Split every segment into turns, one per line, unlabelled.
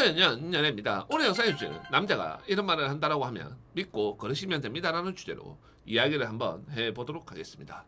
2000년 연애입니다. 오늘 영상의 주제는 남자가 이런 말을 한다라고 하면 믿고 걸으시면 됩니다라는 주제로 이야기를 한번 해보도록 하겠습니다.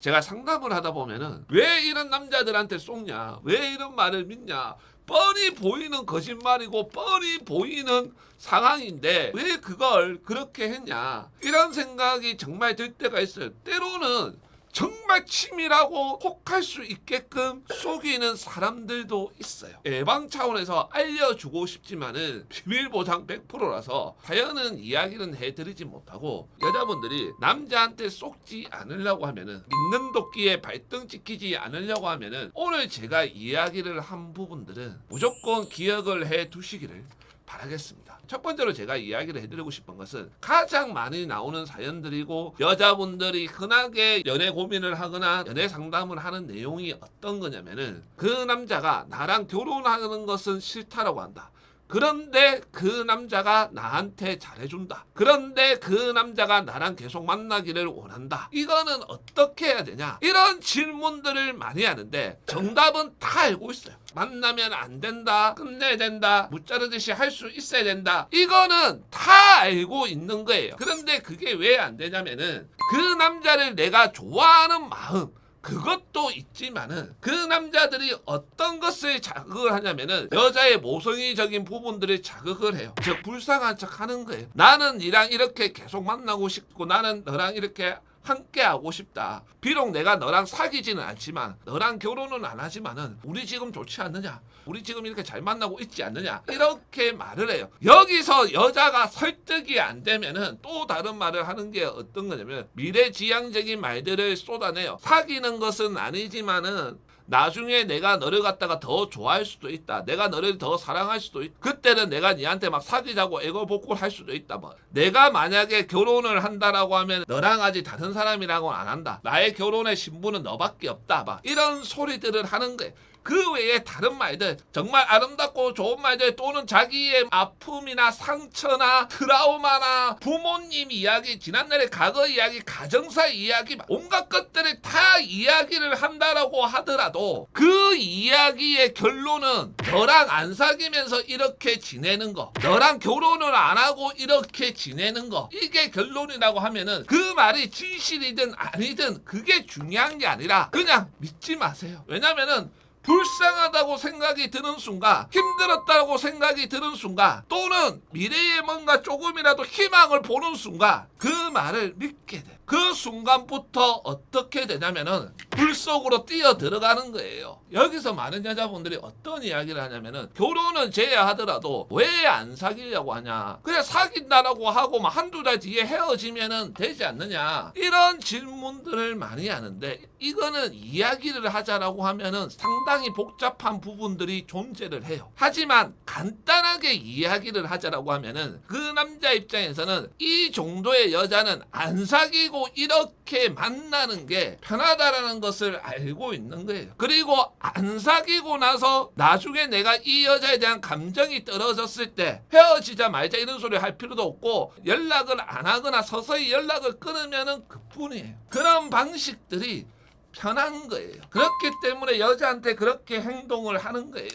제가 상담을 하다 보면은 왜 이런 남자들한테 속냐, 왜 이런 말을 믿냐, 뻔히 보이는 거짓말이고 뻔히 보이는 상황인데 왜 그걸 그렇게 했냐, 이런 생각이 정말 들 때가 있어요. 때로는 정말 치밀하고 혹할 수 있게끔 속이는 사람들도 있어요. 예방 차원에서 알려주고 싶지만은 비밀 보장 100%라서 자연은 이야기는 해드리지 못하고, 여자분들이 남자한테 속지 않으려고 하면은, 믿는 도끼에 발등 찍히지 않으려고 하면은 오늘 제가 이야기를 한 부분들은 무조건 기억을 해 두시기를 바라겠습니다. 첫 번째로 제가 이야기를 해드리고 싶은 것은 가장 많이 나오는 사연들이고 여자분들이 흔하게 연애 고민을 하거나 연애 상담을 하는 내용이 어떤 거냐면은, 그 남자가 나랑 결혼하는 것은 싫다라고 한다. 그런데 그 남자가 나한테 잘해준다. 그런데 그 남자가 나랑 계속 만나기를 원한다. 이거는 어떻게 해야 되냐? 이런 질문들을 많이 하는데 정답은 다 알고 있어요. 만나면 안 된다, 끝내야 된다, 무자르듯이 할 수 있어야 된다. 이거는 다 알고 있는 거예요. 그런데 그게 왜 안 되냐면은, 그 남자를 내가 좋아하는 마음, 그것도 있지만은 그 남자들이 어떤 것을 자극을 하냐면은 여자의 모성애적인 부분들을 자극을 해요. 즉 불쌍한 척 하는 거예요. 나는 니랑 이렇게 계속 만나고 싶고 나는 너랑 이렇게 함께 하고 싶다. 비록 내가 너랑 사귀지는 않지만, 너랑 결혼은 안 하지만은 우리 지금 좋지 않느냐, 우리 지금 이렇게 잘 만나고 있지 않느냐, 이렇게 말을 해요. 여기서 여자가 설득이 안 되면은 또 다른 말을 하는 게 어떤 거냐면, 미래지향적인 말들을 쏟아내요. 사귀는 것은 아니지만은 나중에 내가 너를 갖다가 더 좋아할 수도 있다. 내가 너를 더 사랑할 수도 있다. 그때는 내가 니한테 막 사귀자고 애걸복걸 할 수도 있다. 뭐. 내가 만약에 결혼을 한다라고 하면 너랑 아직 다른 사람이랑은 안 한다. 나의 결혼의 신부는 너밖에 없다. 막 이런 소리들을 하는 거예요. 그 외에 다른 말들, 정말 아름답고 좋은 말들, 또는 자기의 아픔이나 상처나 트라우마나 부모님 이야기, 지난날의 과거 이야기, 가정사 이야기, 온갖 것들을 다 이야기를 한다라고 하더라도 그 이야기의 결론은 너랑 안 사귀면서 이렇게 지내는 거, 너랑 결혼을 안 하고 이렇게 지내는 거, 이게 결론이라고 하면은 그 말이 진실이든 아니든 그게 중요한 게 아니라 그냥 믿지 마세요. 왜냐면은 불쌍하다고 생각이 드는 순간, 힘들었다고 생각이 드는 순간, 또는 미래에 뭔가 조금이라도 희망을 보는 순간 그 말을 믿게 돼. 그 순간부터 어떻게 되냐면은 불 속으로 뛰어 들어가는 거예요. 여기서 많은 여자분들이 어떤 이야기를 하냐면은, 결혼은 제외하더라도 왜 안 사귀려고 하냐, 그냥 사귄다라고 하고 막 한두 달 뒤에 헤어지면은 되지 않느냐, 이런 질문들을 많이 하는데, 이거는 이야기를 하자라고 하면은 상당히 복잡한 부분들이 존재를 해요. 하지만 간단하게 이야기를 하자라고 하면은 그 남자 입장에서는 이 정도의 여자는 안 사귀고 이렇게 만나는 게 편하다라는 것을 알고 있는 거예요. 그리고 안 사귀고 나서 나중에 내가 이 여자에 대한 감정이 떨어졌을 때 헤어지자 말자 이런 소리 할 필요도 없고, 연락을 안 하거나 서서히 연락을 끊으면은 그뿐이에요. 그런 방식들이 편한 거예요. 그렇기 때문에 여자한테 그렇게 행동을 하는 거예요.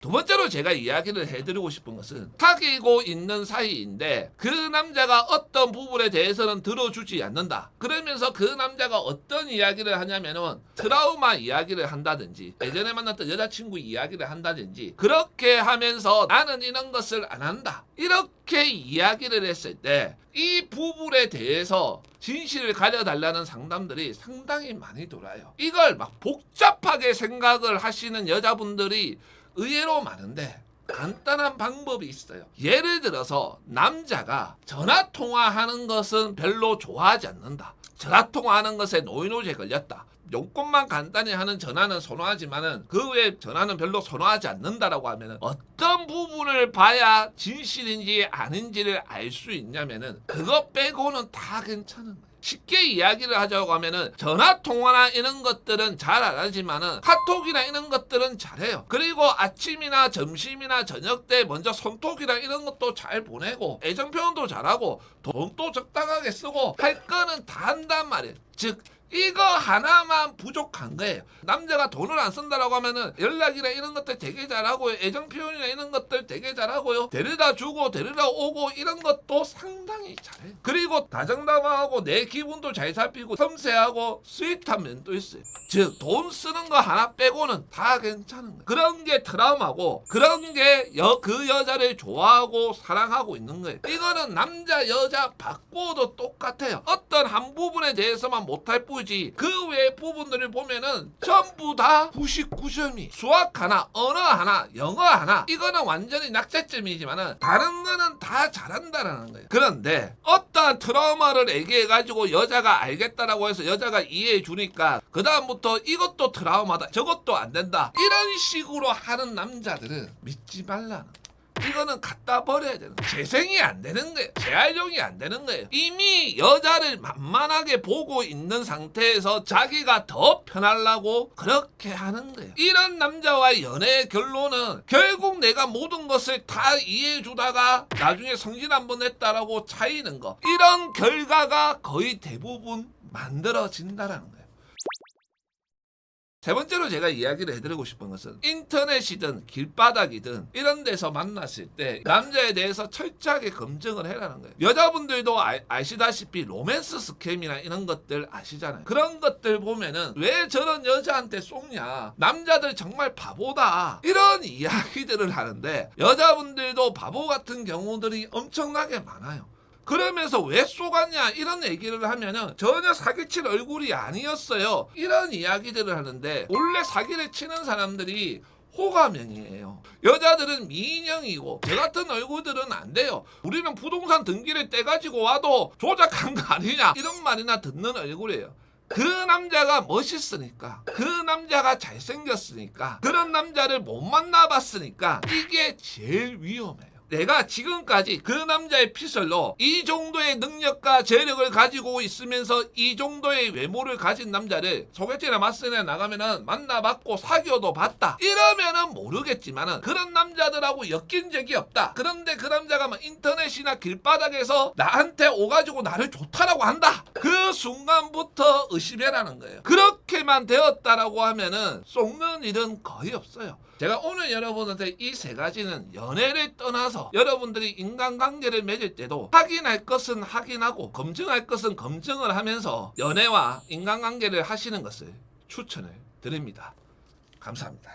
두 번째로 제가 이야기를 해드리고 싶은 것은, 사귀고 있는 사이인데 그 남자가 어떤 부분에 대해서는 들어주지 않는다. 그러면서 그 남자가 어떤 이야기를 하냐면은 트라우마 이야기를 한다든지, 예전에 만났던 여자친구 이야기를 한다든지, 그렇게 하면서 나는 이런 것을 안 한다, 이렇게 이야기를 했을 때 이 부분에 대해서 진실을 가려달라는 상담들이 상당히 많이 돌아요. 이걸 막 복잡하게 생각을 하시는 여자분들이 의외로 많은데 간단한 방법이 있어요. 예를 들어서 남자가 전화 통화하는 것은 별로 좋아하지 않는다. 전화 통화하는 것에 노이로제 걸렸다. 용건만 간단히 하는 전화는 선호하지만은 그 외에 전화는 별로 선호하지 않는다라고 하면은 어떤 부분을 봐야 진실인지 아닌지를 알 수 있냐면은 그것 빼고는 다 괜찮은 거예요. 쉽게 이야기를 하자고 하면은 전화 통화나 이런 것들은 잘 안 하지만은 카톡이나 이런 것들은 잘해요. 그리고 아침이나 점심이나 저녁 때 먼저 손톱이나 이런 것도 잘 보내고, 애정 표현도 잘하고, 돈도 적당하게 쓰고, 할 거는 다 한단 말이에요. 즉 이거 하나만 부족한 거예요. 남자가 돈을 안 쓴다라고 하면은 연락이나 이런 것들 되게 잘하고요. 애정 표현이나 이런 것들 되게 잘하고요. 데려다 주고 데려다 오고 이런 것도 상당히 잘해요. 그리고 다정다감하고 내 기분도 잘 살피고 섬세하고 스윗한 면도 있어요. 즉 돈 쓰는 거 하나 빼고는 다 괜찮은 거예요. 그런 게 트라우마고 그런 게 그 여자를 좋아하고 사랑하고 있는 거예요. 이거는 남자 여자 바꿔도 똑같아요. 어떤 한 부분에 대해서만 못할 뿐이지 그 외의 부분들을 보면은 전부 다 99점이 수학 하나 언어 하나 영어 하나 이거는 완전히 낙제점이지만은 다른 거는 다 잘한다라는 거예요. 그런데 어떠한 트라우마를 얘기해가지고 여자가 알겠다라고 해서 여자가 이해해 주니까 그 다음부터 이것도 트라우마다 저것도 안 된다 이런 식으로 하는 남자들은 믿지 말라는 거예요. 이거는 갖다 버려야 되는 거예요. 재생이 안 되는 거예요. 재활용이 안 되는 거예요. 이미 여자를 만만하게 보고 있는 상태에서 자기가 더 편하려고 그렇게 하는 거예요. 이런 남자와의 연애의 결론은 결국 내가 모든 것을 다 이해해 주다가 나중에 성질 한번 했다라고 차이는 거. 이런 결과가 거의 대부분 만들어진다라는 거예요. 세 번째로 제가 이야기를 해드리고 싶은 것은 인터넷이든 길바닥이든 이런 데서 만났을 때 남자에 대해서 철저하게 검증을 해라는 거예요. 여자분들도 아시다시피 로맨스 스캠이나 이런 것들 아시잖아요. 그런 것들 보면은 왜 저런 여자한테 속냐, 남자들 정말 바보다 이런 이야기들을 하는데 여자분들도 바보 같은 경우들이 엄청나게 많아요. 그러면서 왜 쏘갔냐 이런 얘기를 하면은 전혀 사기칠 얼굴이 아니었어요 이런 이야기들을 하는데 원래 사기를 치는 사람들이 호감형이에요. 여자들은 미인형이고 저 같은 얼굴들은 안 돼요. 우리는 부동산 등기를 떼가지고 와도 조작한 거 아니냐 이런 말이나 듣는 얼굴이에요. 그 남자가 멋있으니까 그 남자가 잘생겼으니까 그런 남자를 못 만나봤으니까 이게 제일 위험해요. 내가 지금까지 그 남자의 피설로 이 정도의 능력과 재력을 가지고 있으면서 이 정도의 외모를 가진 남자를 소개팅이나 맞선에 나가면은 만나봤고 사귀어도 봤다 이러면은 모르겠지만은 그런 남자들하고 엮인 적이 없다. 그런데 그 남자가 막 인터넷이나 길바닥에서 나한테 오가지고 나를 좋다라고 한다. 그 순간부터 의심해라는 거예요. 그렇게만 되었다라고 하면은 속는 일은 거의 없어요. 제가 오늘 여러분한테 이 세 가지는 연애를 떠나서 여러분들이 인간관계를 맺을 때도 확인할 것은 확인하고 검증할 것은 검증을 하면서 연애와 인간관계를 하시는 것을 추천을 드립니다. 감사합니다.